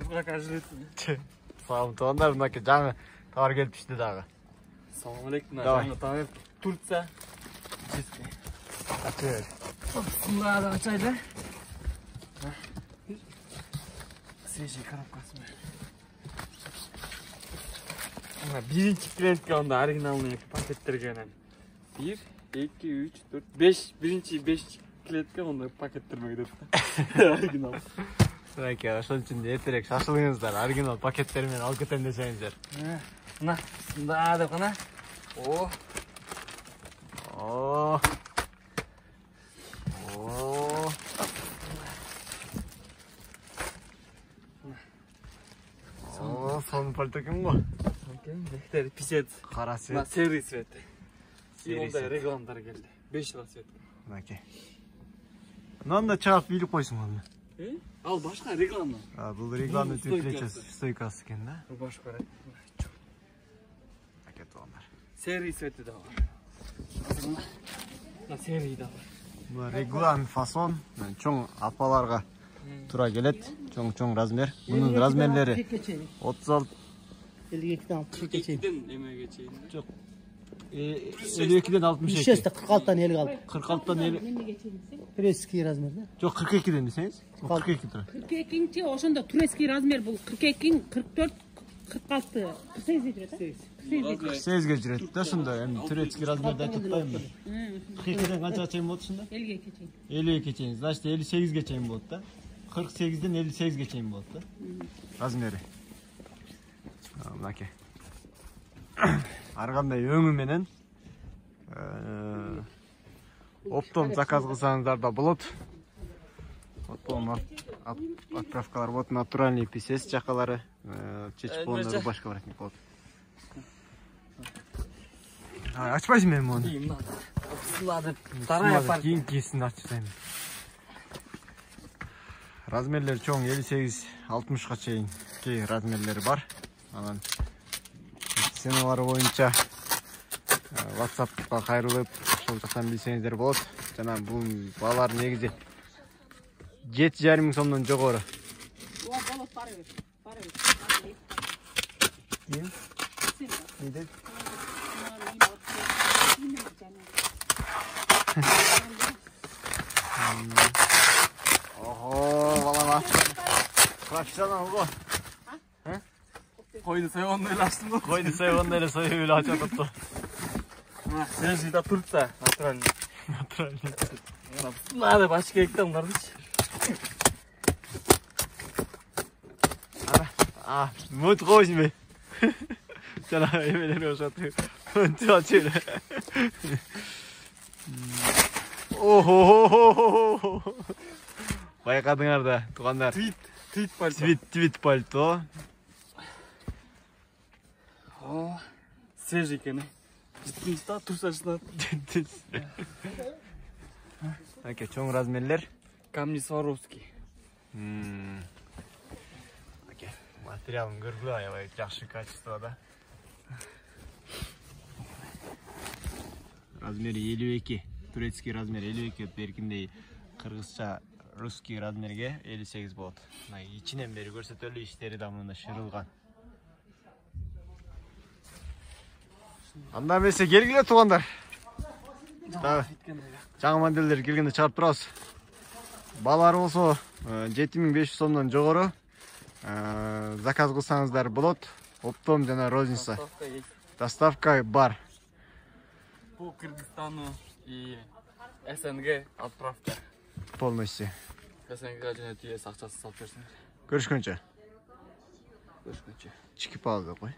покажи. Sağ tuğanlar bundaki canı tavır gelmişti dağı. Assalomu alaykum. Давай. Tavır Turkiya. Чистый. Açıyor. Bunları da açaylar. Свежий коробкасы. Birinchi klientga onda originalniy paketlarga 1, 2, 3, 4, 5. Birinchi 5 klientga onda paketlarga debdi. Original. Aka, ошол үчүн эртерээк шашылыңыздар, оригинал пакеттер менен алып кетем десеңиздер. Мына, мында деп кана. О. О. О, сон пальто ким го? Бектер писет. Кара Мына свет. серый свет. Серый Ондай свет. рекламдар келди. 5 жыл свет. Мынакей. Мынаны да чыгып билип койсуң аны. Ал башка реклама. Бул рекламный Bunun түйтлечеси, стойкасы экен да. Башка. Аке тугандар. Серый свети да бар. Мына серый да бар. Бул регламент фасон, чоң апаларга тура келет, чоң размер. Мунун размерлери 36 52'den 62'ye çeyin. 52'den emeğe geçeyim. жок. 52'den 62. 3'te 46'dan 56. 46'dan 50. Preski razmerde. Жок, 42'den десеңиз. 42 тура. 42-нчи ошондо турецкий размер бул 42, 44, 46, 48 жүрөт. 48ге жүрөт да ошондо. Эми турецкий размерди айтып атпаймынбы? 42'den канчага чейин болот ошондо? 50-ге чейин. 52'ge чейин. Значит 58'ге чейин болот да. 48'ден 58'ге чейин болот да. Размери. Мынакей. Ар кандай өңү менен оптом заказ кылсаңыздар да болот. Оптом отправкалар болот, натуральный писес жакалары, чечип болгондо рубашка барат болот. Ачпайсың мен муну? Сыладып, тарая бар. Кийинкисин ачсайм. Размерлер чоң 58-60га чейин кей размерлери бар. Анан сценалары боюнча WhatsApp'ка кайрылып, ошол жактан билсеңиздер болот. Жана бул балалар негизи 7,5 миң сомдон жогору. Болот бара бер. Неде? Ого, балама. Профессионал го. Койду сойгондой эле ачтым го. Койду сойгондой эле союп эле ачып атыптыр. Свежий да Турция, натуральный. Натуральный. Надо баш керекти мындардычы. Мут койсуңбу? Жана эмелери ошотуп. Мынтип ачып эле. Охо. Байкадыңар да, туугандар. Твит пальто. Твит пальто. О, свежий экен. Житкинчи Турциячынан. Аке, чоң размерлер. Камни Сваровский. Аке, материалын көргүлө, аябай жакшы качествода. Размери 52. Турецкий размер 52, беркиндей кыргызча русский размерге 58 болот. Мына ичинен бери көрсөтөлүү иштери да мында шырылган. Анда эмесе келгиле туугандар. Жаңы модельдер келгенде чыгарып турабыз. Балалар болсо 7500 сомдон жогору заказ кылсаңыздар болот. Оптом жана розница. Доставка бар. По Кыргызстану и СНГ отправка. Полностью. СНГ жана тиес акчасын салып берсең. Көрүшкөнчө. Көрүшкөнчө. Чики пауза кой.